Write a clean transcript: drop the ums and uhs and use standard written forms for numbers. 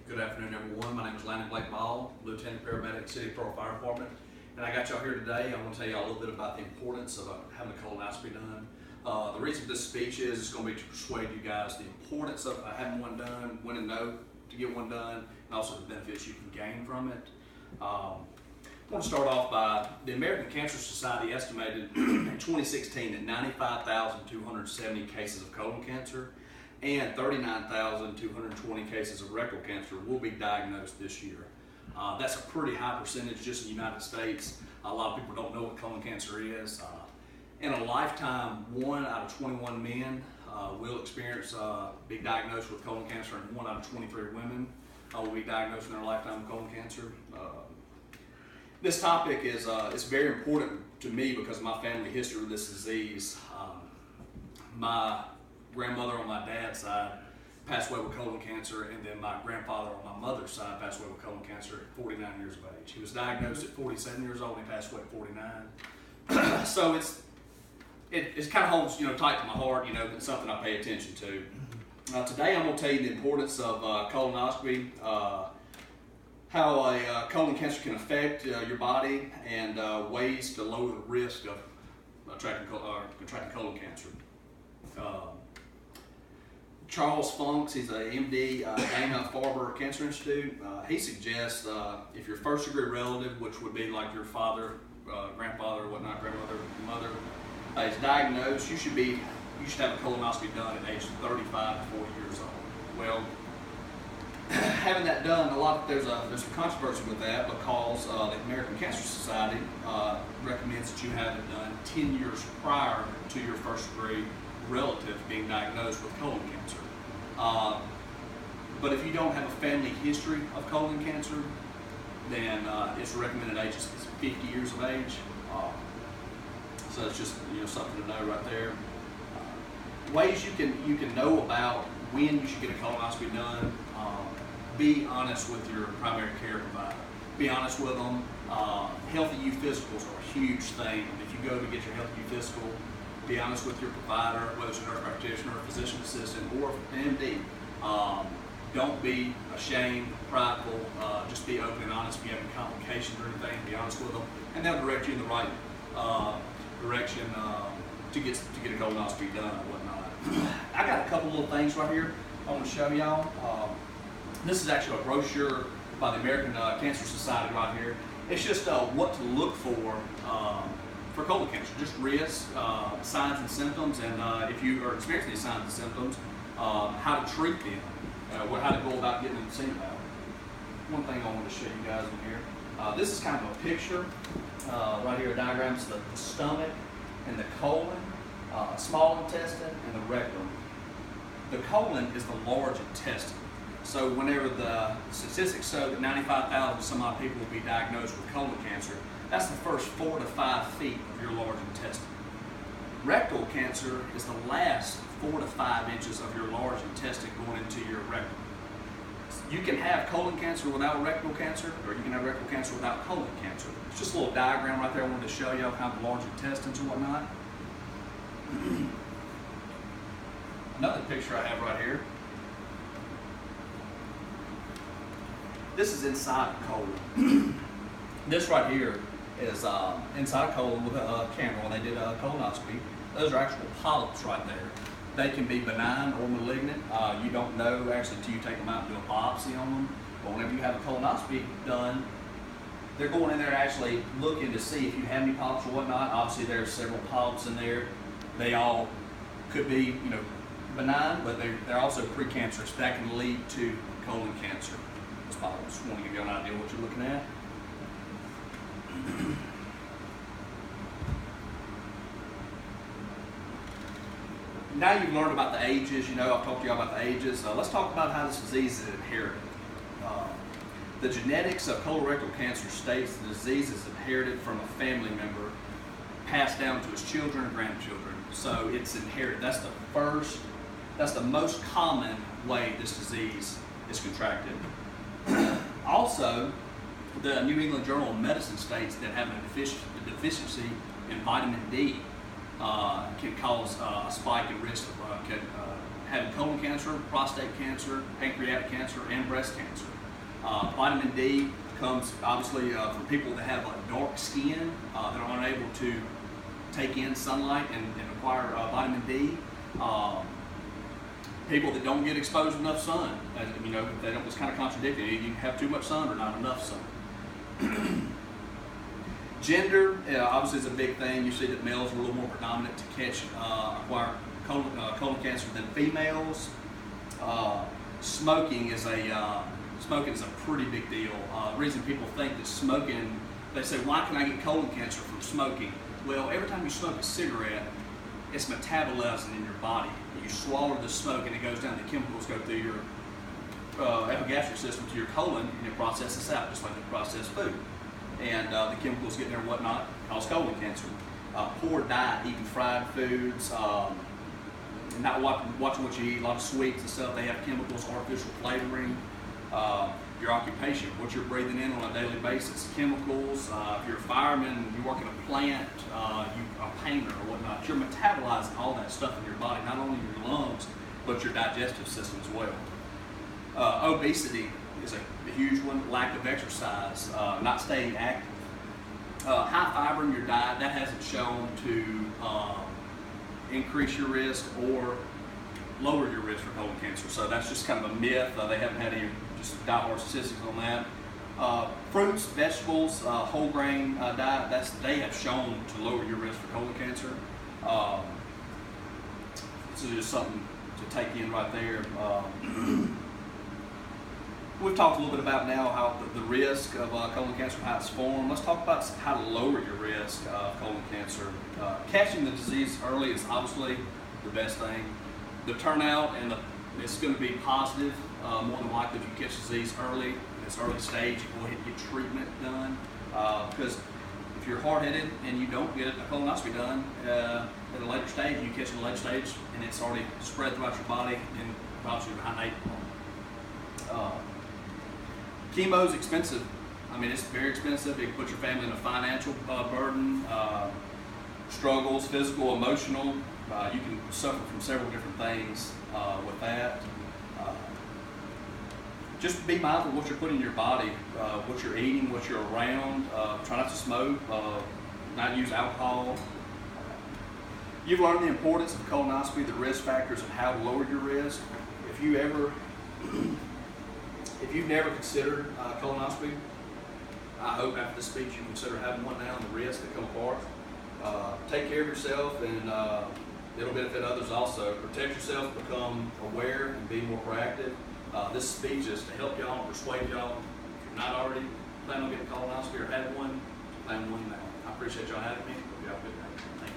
Good afternoon, everyone. My name is Landon Blake Ball, Lieutenant Paramedic, City Pearl Fire Department, and I got y'all here today. I want to tell y'all a little bit about the importance of having a colonoscopy done. The reason for this speech is going to be to persuade you guys the importance of having one done, when and know to get one done, and also the benefits you can gain from it. I want to start off by the American Cancer Society estimated in 2016 that 95,270 cases of colon cancer and 39,220 cases of rectal cancer will be diagnosed this year. That's a pretty high percentage just in the United States. A lot of people don't know what colon cancer is. In a lifetime, 1 out of 21 men will be diagnosed with colon cancer, and 1 out of 23 women will be diagnosed in their lifetime with colon cancer. This topic is it's very important to me because of my family history with this disease. My grandmother on my dad's side passed away with colon cancer, and then my grandfather on my mother's side passed away with colon cancer at 49 years of age. He was diagnosed at 47 years old and he passed away at 49. So it kind of holds tight to my heart. It's something I pay attention to. Today I'm going to tell you the importance of colonoscopy, how a colon cancer can affect your body, and ways to lower the risk of contracting colon cancer. Charles Funks, he's an MD, Dana-Farber Cancer Institute. He suggests if your first degree relative, which would be like your father, grandfather, or whatnot, grandmother, mother, is diagnosed, you should have a colonoscopy done at age 35 to 40 years old. Well, having that done, there's some controversy with that because the American Cancer Society recommends that you have it done 10 years prior to your first degree relative being diagnosed with colon cancer. But if you don't have a family history of colon cancer, then it's recommended age is 50 years of age. So it's just something to know right there. Ways you can know about when you should get a colonoscopy done. Be honest with your primary care provider. Be honest with them. Healthy U physicals are a huge thing. If you go to get your healthy U physical, be honest with your provider, whether it's a nurse practitioner, a physician assistant, or an MD. Don't be ashamed, prideful. Just be open and honest. If you have any complications or anything, be honest with them, and they'll direct you in the right direction to get a colonoscopy done or whatnot. I got a couple little things right here I want to show y'all. This is actually a brochure by the American Cancer Society right here. It's just what to look for colon cancer, just risk, signs and symptoms, and if you are experiencing these signs and symptoms, how to treat them, how to go about getting them seen about. One thing I want to show you guys in here. This is kind of a picture, right here, a diagram. It's the stomach and the colon, small intestine, and the rectum. The colon is the large intestine. So whenever the statistics show that 95,000 some odd people will be diagnosed with colon cancer, that's the first 4 to 5 feet of your large intestine. Rectal cancer is the last 4 to 5 inches of your large intestine going into your rectum. You can have colon cancer without rectal cancer, or you can have rectal cancer without colon cancer. It's just a little diagram right there I wanted to show you kind of large intestines and whatnot. Another picture I have right here. This is inside the colon. This right here is inside a colon with a camera when they did a colonoscopy. Those are actual polyps right there. They can be benign or malignant. You don't know actually until you take them out and do a biopsy on them. But whenever you have a colonoscopy done, they're going in there actually looking to see if you have any polyps or whatnot. Obviously there's several polyps in there. They all could be benign, but they're also precancerous. That can lead to colon cancer. I just want to give you an idea of what you're looking at. Now you've learned about the ages, I've talked to you about the ages. Let's talk about how this disease is inherited. The genetics of colorectal cancer states the disease is inherited from a family member, passed down to his children and grandchildren. So it's inherited. That's the most common way this disease is contracted. Also, the New England Journal of Medicine states that having a deficiency in vitamin D can cause a spike in risk of having colon cancer, prostate cancer, pancreatic cancer, and breast cancer. Vitamin D comes obviously from people that have dark skin that are unable to take in sunlight and acquire vitamin D. People that don't get exposed to enough sun, you know, they don't, it's kind of contradictory. You can have too much sun or not enough sun. Gender obviously is a big thing. You see that males are a little more predominant to acquire colon cancer than females. Smoking is a pretty big deal. The reason people think that smoking, they say, why can I get colon cancer from smoking? Well, every time you smoke a cigarette, it's metabolizing in your body. You swallow the smoke and it goes down, the chemicals go through your epigastric system to your colon and it processes out just like you process food. And the chemicals get there and whatnot cause colon cancer. Poor diet, eating fried foods, not watching what you eat, a lot of sweets and stuff, they have chemicals, artificial flavoring. Your occupation, what you're breathing in on a daily basis, chemicals. If you're a fireman, you work in a plant, you're a painter or whatnot, you're metabolizing all that stuff in your body, not only your lungs, but your digestive system as well. Obesity is a huge one, lack of exercise, not staying active. High fiber in your diet, that hasn't shown to increase your risk or lower your risk for colon cancer. So that's just kind of a myth. They haven't had any just die-hard statistics on that. Fruits, vegetables, whole grain diet, they have shown to lower your risk for colon cancer. This is just something to take in right there. We've talked a little bit about now how the risk of colon cancer, how it's formed. Let's talk about how to lower your risk of colon cancer. Catching the disease early is obviously the best thing. The turnout and it's going to be positive. More than likely, if you catch disease early, in its early stage, you go ahead and get treatment done. Because if you're hard-headed and you don't get a colonoscopy done at a later stage, you catch it at a later stage, and it's already spread throughout your body, and obviously you're behind 8 months. Chemo is expensive. I mean, it's very expensive. It can put your family in a financial burden, struggles, physical, emotional. You can suffer from several different things with that. Just be mindful of what you're putting in your body, what you're eating, what you're around. Try not to smoke, not use alcohol. You've learned the importance of colonoscopy, the risk factors, and how to lower your risk. If you've never considered colonoscopy, I hope after this speech you consider having one now and the risks that come apart. Take care of yourself, and it'll benefit others also. Protect yourself, become aware, and be more proactive. This speech is to help y'all, persuade y'all. If you're not already planning on getting a colonoscopy or had one, plan one now. I appreciate y'all having me. Hope y'all have a good day. Thank you.